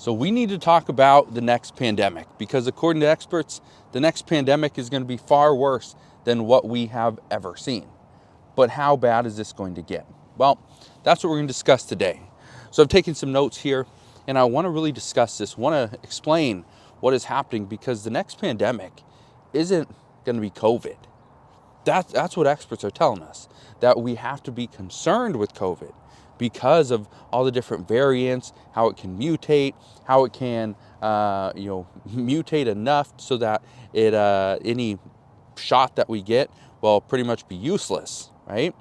So we need to talk about the next pandemic, because according to experts, the next pandemic is going to be far worse than what we have ever seen. But how bad is this going to get? Well, that's what we're going to discuss today. So I've taken some notes here, and I want to really discuss this, want to explain what is happening, because the next pandemic isn't going to be COVID. That's what experts are telling us, that we have to be concerned with COVID because of all the different variants, how it can mutate, how it can mutate enough so that it any shot that we get will pretty much be useless, right?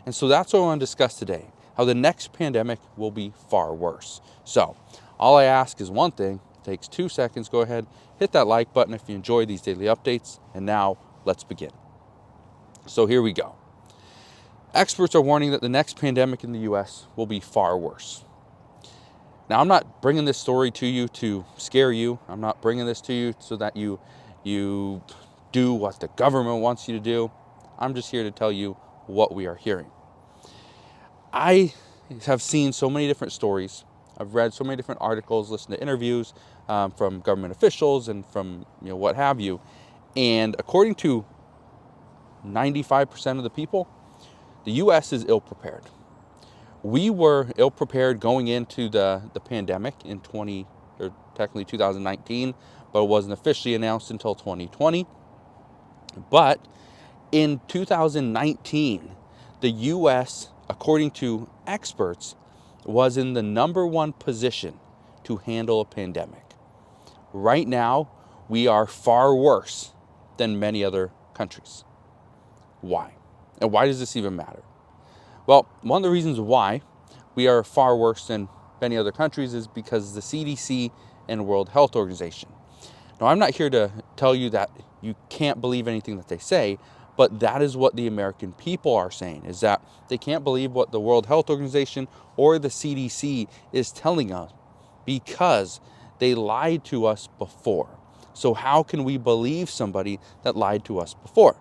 And so that's what I want to discuss today, how the next pandemic will be far worse. So all I ask is one thing. It takes 2 seconds. Go ahead, hit that like button if you enjoy these daily updates. And now let's begin. So here we go. Experts are warning that the next pandemic in the US will be far worse. Now, I'm not bringing this story to you to scare you. I'm not bringing this to you so that you do what the government wants you to do. I'm just here to tell you what we are hearing. I have seen so many different stories. I've read so many different articles, listened to interviews from government officials and from what have you. And according to 95% of the people, the U.S. is ill-prepared. We were ill-prepared going into the pandemic in 2019, but it wasn't officially announced until 2020. But in 2019, the U.S., according to experts, was in the #1 position to handle a pandemic. Right now, we are far worse than many other countries. Why? And why does this even matter? Well, one of the reasons why we are far worse than many other countries is because the CDC and World Health Organization. Now, I'm not here to tell you that you can't believe anything that they say, but that is what the American people are saying, is that they can't believe what the World Health Organization or the CDC is telling us because they lied to us before. So how can we believe somebody that lied to us before?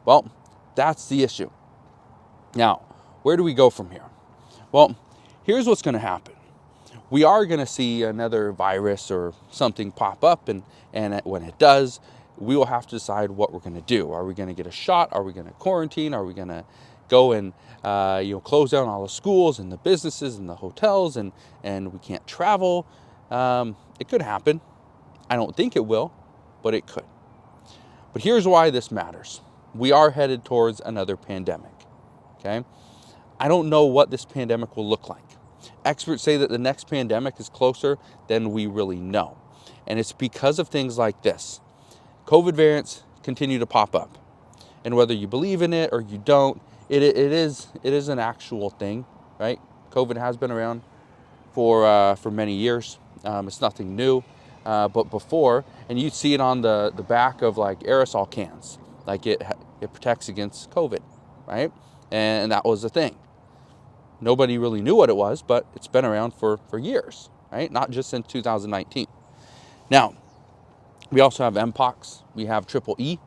Well, that's the issue. Now, where do we go from here? Well, here's what's going to happen. We are going to see another virus or something pop up, and when it does, we will have to decide what we're going to do. Are we going to get a shot? Are we going to quarantine? Are we going to go and close down all the schools and the businesses and the hotels, and we can't travel? It could happen. I don't think it will, but it could. But here's why this matters. We are headed towards another pandemic, okay? I don't know what this pandemic will look like. Experts say that the next pandemic is closer than we really know. And it's because of things like this. COVID variants continue to pop up. And whether you believe in it or you don't, it is an actual thing, right? COVID has been around for many years. It's nothing new. But before, and you'd see it on the back of like aerosol cans. Like it protects against COVID, right? And that was the thing. Nobody really knew what it was, but it's been around for years, right? Not just since 2019. Now, we also have Mpox. We have Triple E.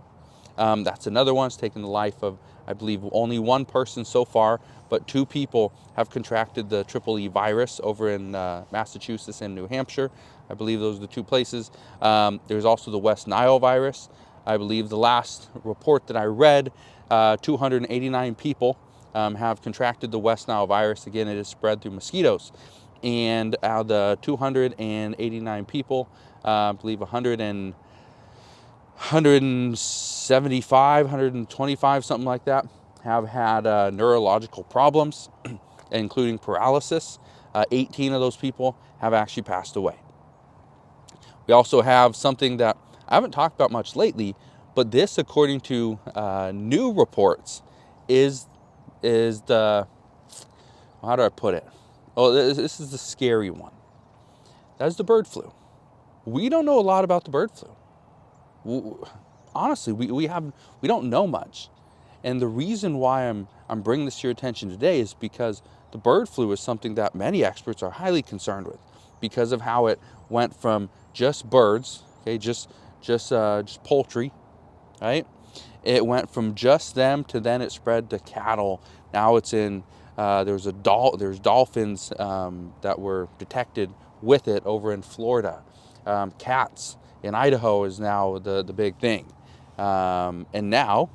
That's another one. It's taken the life of, I believe, only one person so far, but 2 people have contracted the Triple E virus over in Massachusetts and New Hampshire. I believe those are the 2 places. There's also the West Nile virus. I believe the last report that I read, 289 people have contracted the West Nile virus. Again, it is spread through mosquitoes. And out of the 289 people, I believe 175, 125, something like that, have had neurological problems, including paralysis. 18 of those people have actually passed away. We also have something that I haven't talked about much lately, but this, according to new reports, is the, how do I put it? Oh, this is the scary one. That is the bird flu. We don't know a lot about the bird flu. Honestly, we don't know much. And the reason why I'm bringing this to your attention today is because the bird flu is something that many experts are highly concerned with, because of how it went from just birds, okay, just poultry, right? It went from just them to then it spread to cattle. Now it's in there's dolphins that were detected with it over in Florida. Cats in Idaho is now the big thing. And now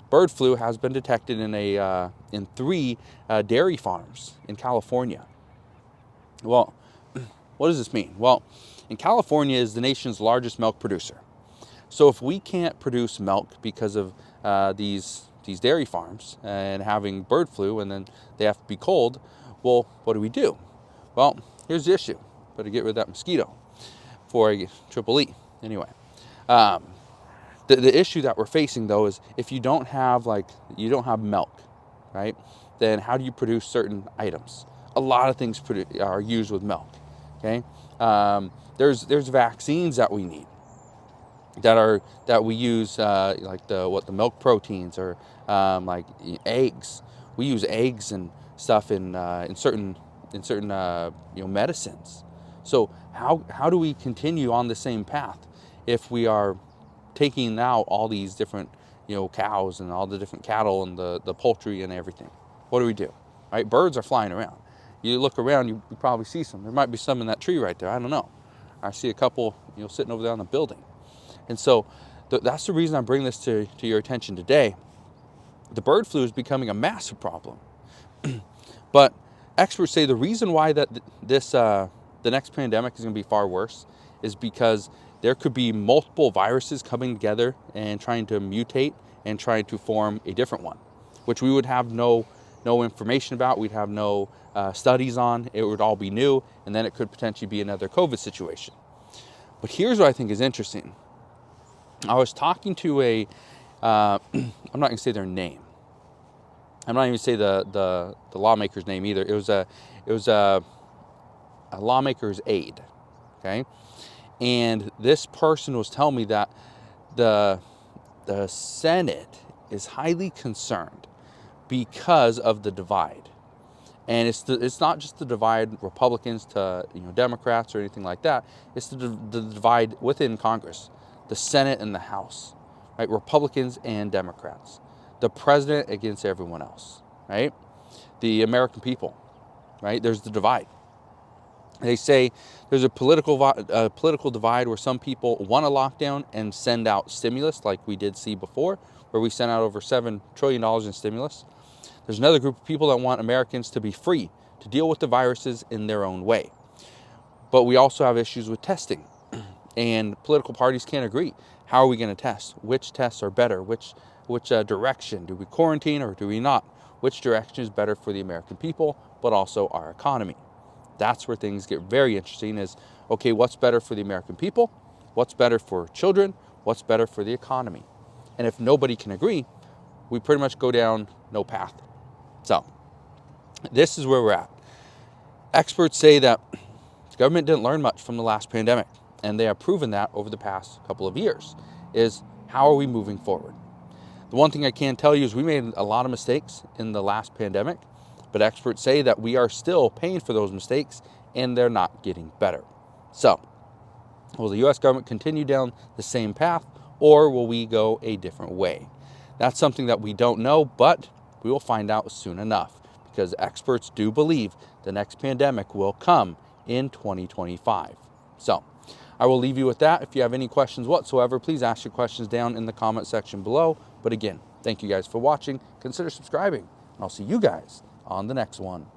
bird flu has been detected in 3 dairy farms in California. Well, what does this mean? Well, in California is the nation's largest milk producer. So if we can't produce milk because of these dairy farms and having bird flu, and then they have to be cold, well, what do? Well, here's the issue. Better get rid of that mosquito before I get triple E. Anyway, the issue that we're facing though is if you don't have milk, right? Then how do you produce certain items? A lot of things are used with milk. Okay, there's vaccines that we need that we use like the milk proteins, or like eggs. We use eggs and stuff in certain medicines. So how do we continue on the same path if we are taking out all these different cows and all the different cattle and the poultry and everything? What do? Right? Birds are flying around. You look around, you probably see some. There might be some in that tree right there. I don't know. I see a couple sitting over there on the building. And so that's the reason I bring this to your attention today. The bird flu is becoming a massive problem. But experts say the reason why that the next pandemic is going to be far worse is because there could be multiple viruses coming together and trying to mutate and trying to form a different one, which we would have no information about. We'd have no studies on. It would all be new, and then it could potentially be another COVID situation. But here's what I think is interesting. I was talking to I'm not going to say their name. I'm not even say the lawmaker's name either. It was a lawmaker's aide, okay? And this person was telling me that the Senate is highly concerned because of the divide. And it's not just the divide Republicans to Democrats or anything like that. It's the divide within Congress, the Senate and the House, right? Republicans and Democrats, the president against everyone else, right? The American people, right? There's the divide. They say there's a political divide where some people want a lockdown and send out stimulus, like we did see before, where we sent out over $7 trillion in stimulus. There's another group of people that want Americans to be free to deal with the viruses in their own way. But we also have issues with testing, and political parties can't agree. How are we going to test? Which tests are better? Which direction? Do we quarantine or do we not? Which direction is better for the American people, but also our economy? That's where things get very interesting is, okay, what's better for the American people? What's better for children? What's better for the economy? And if nobody can agree, we pretty much go down no path. So this is where we're at. Experts say that the government didn't learn much from the last pandemic, and they have proven that over the past couple of years, is how are we moving forward? The one thing I can tell you is we made a lot of mistakes in the last pandemic, but experts say that we are still paying for those mistakes and they're not getting better. So, will the U.S. government continue down the same path, or will we go a different way? That's something that we don't know, but we will find out soon enough, because experts do believe the next pandemic will come in 2025. So, I will leave you with that. If you have any questions whatsoever, please ask your questions down in the comment section below. But again, thank you guys for watching. Consider subscribing, and I'll see you guys on the next one.